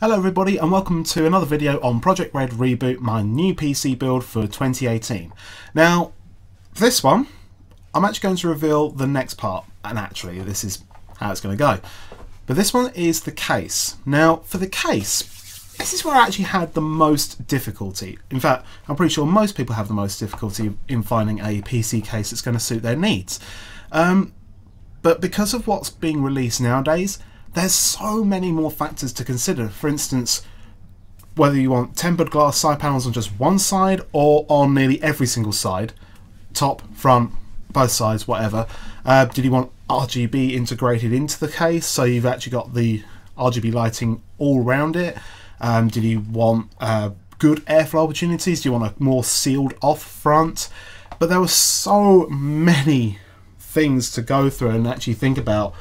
Hello everybody and welcome to another video on Project Red Reboot, my new PC build for 2018. Now, for this one, I'm actually going to reveal the next part, and actually this is how it's going to go. But this one is the case. Now, for the case, this is where I actually had the most difficulty. In fact, I'm pretty sure most people have the most difficulty in finding a PC case that's going to suit their needs. But because of what's being released nowadays, there's so many more factors to consider. For instance, whether you want tempered glass side panels on just one side or on nearly every single side, top, front, both sides, whatever. Did you want RGB integrated into the case, so you've actually got the RGB lighting all around it? Did you want good airflow opportunities? Do you want a more sealed off front? But there were so many things to go through and actually think about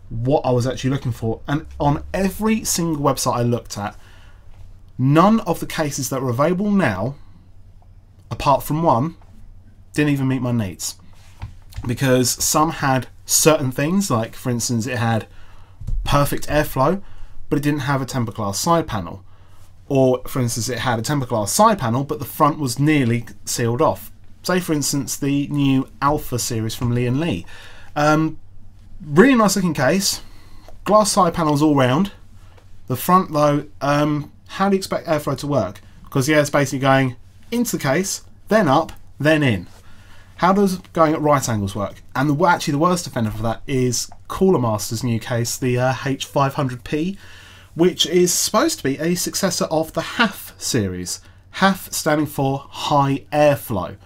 what I was actually looking for, and on every single website I looked at, none of the cases that were available now, apart from one, didn't even meet my needs, because some had certain things, like for instance it had perfect airflow but it didn't have a tempered glass side panel, or for instance it had a tempered glass side panel but the front was nearly sealed off. Say for instance the new Alpha series from Lee & Lee. Really nice looking case, glass side panels all round. The front though, how do you expect airflow to work? Because yeah, it's basically going into the case, then up, then in. How does going at right angles work? And actually the worst offender for that is Cooler Master's new case, the H500P, which is supposed to be a successor of the HAF series. HAF standing for high airflow.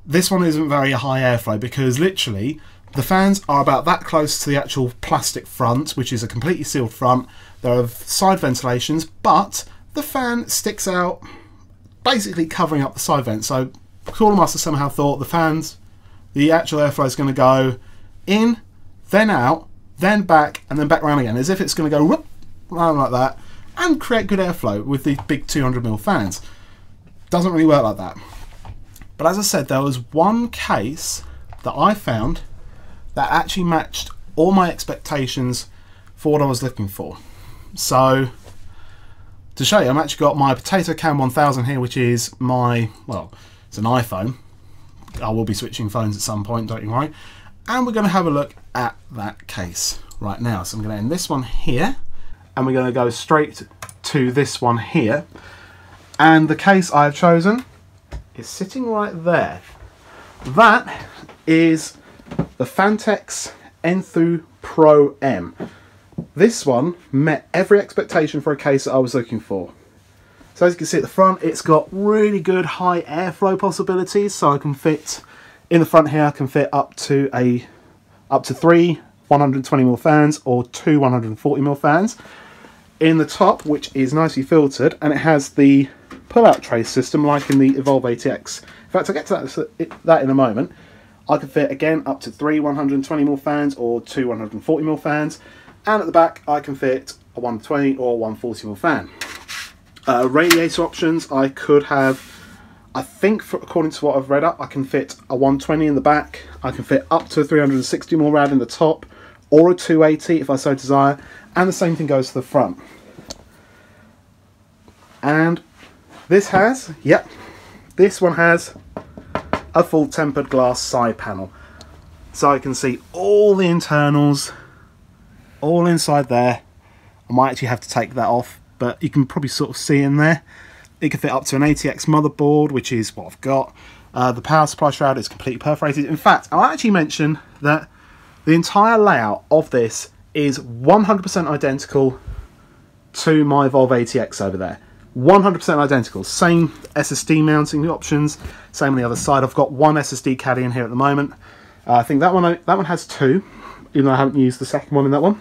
This one isn't very high airflow because literally the fans are about that close to the actual plastic front, which is a completely sealed front. There are side ventilations, but the fan sticks out, basically covering up the side vent. So Cooler Master somehow thought the actual airflow is going to go in, then out, then back, and then back around again, as if it's going to go whoop, around like that, and create good airflow with the big 200mm fans. Doesn't really work like that. But as I said, there was one case that I found that actually matched all my expectations for what I was looking for. So to show you, I've actually got my Potato Can 1000 here, which is my, well, it's an iPhone. I will be switching phones at some point, don't you worry. And we're going to have a look at that case right now. So I'm going to end this one here, and we're going to go straight to this one here. And the case I've chosen is sitting right there. That is the Phanteks Enthoo Pro M. This one met every expectation for a case that I was looking for. So as you can see at the front, it's got really good high airflow possibilities. So I can fit in the front here, I can fit up to three 120mm fans or two 140mm fans. In the top, which is nicely filtered, and it has the pull-out tray system like in the Evolve ATX. In fact, I'll get to that in a moment. I can fit again up to three 120mm fans or two 140mm fans, and at the back I can fit a 120 or 140mm fan. Radiator options, I could have, I think according to what I've read up, I can fit a 120 in the back, I can fit up to a 360mm rad in the top, or a 280 if I so desire, and the same thing goes to the front. And this has, yep, this one has a full tempered glass side panel, so I can see all the internals all inside there. I might actually have to take that off, but you can probably sort of see in there. It can fit up to an ATX motherboard, which is what I've got. The power supply shroud is completely perforated. In fact, I'll actually mention that the entire layout of this is 100% identical to my Evolve ATX over there. 100% identical. Same SSD mounting options, same on the other side. I've got one SSD caddy in here at the moment. I think that one has two, even though I haven't used the second one in that one.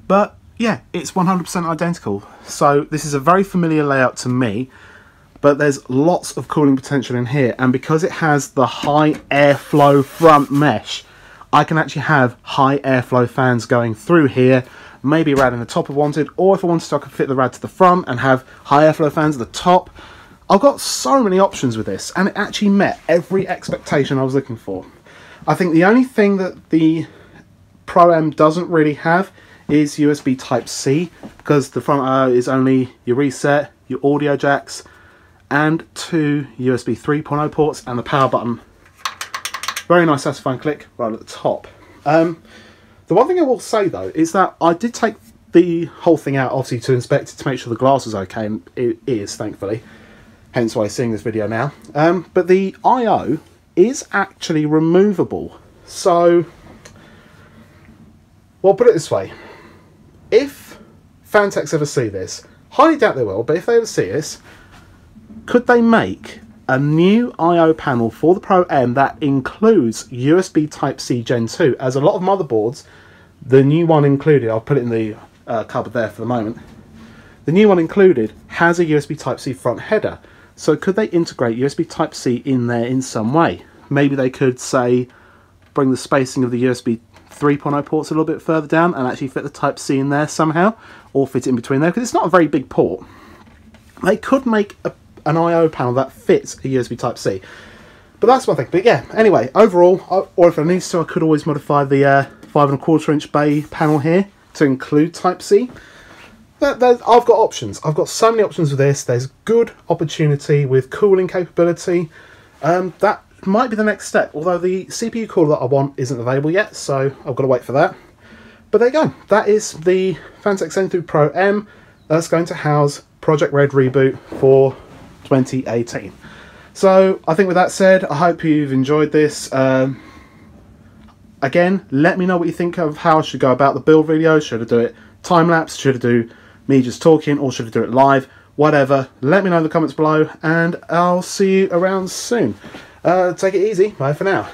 But yeah, it's 100% identical. So this is a very familiar layout to me, but there's lots of cooling potential in here. And because it has the high airflow front mesh, I can actually have high airflow fans going through here. Maybe a rad in the top if I wanted, or if I wanted to, I could fit the rad to the front and have high airflow fans at the top. I've got so many options with this, and it actually met every expectation I was looking for. I think the only thing that the Pro M doesn't really have is USB Type-C, because the front I/O is only your reset, your audio jacks, and 2 USB 3.0 ports, and the power button. Very nice satisfying click right at the top. The one thing I will say though is that I did take the whole thing out obviously to inspect it to make sure the glass was okay, and it is, thankfully. Hence why you're seeing this video now. But the I/O is actually removable. So, well, put it this way. If Phanteks ever see this, highly doubt they will, but if they ever see this, could they make a new I/O panel for the Pro M that includes USB Type-C Gen 2? As a lot of motherboards, the new one included, I'll put it in the cupboard there for the moment, the new one included has a USB Type-C front header. So could they integrate USB Type-C in there in some way? Maybe they could, say, bring the spacing of the USB 3.0 ports a little bit further down and actually fit the Type-C in there somehow, or fit it in between there, because it's not a very big port. They could make an I/O panel that fits a USB Type-C. But that's one thing. But yeah, anyway, overall, or if I need to, I could always modify the 5¼ inch bay panel here to include Type-C. I've got options. I've got so many options with this. There's good opportunity with cooling capability. That might be the next step, although the CPU cooler that I want isn't available yet, so I've got to wait for that. But there you go. That is the Phanteks Zenithal Pro M that's going to house Project Red Reboot for 2018. So I think with that said, I hope you've enjoyed this. Again, let me know what you think of how I should go about the build video. Should I do it time-lapse? Should I do me just talking? Or should I do it live? Whatever. Let me know in the comments below, and I'll see you around soon. Take it easy. Bye for now.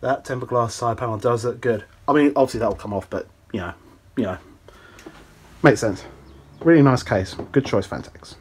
That tempered glass side panel does look good. I mean, obviously that'll come off, but, you know, makes sense. Really nice case. Good choice, Phanteks.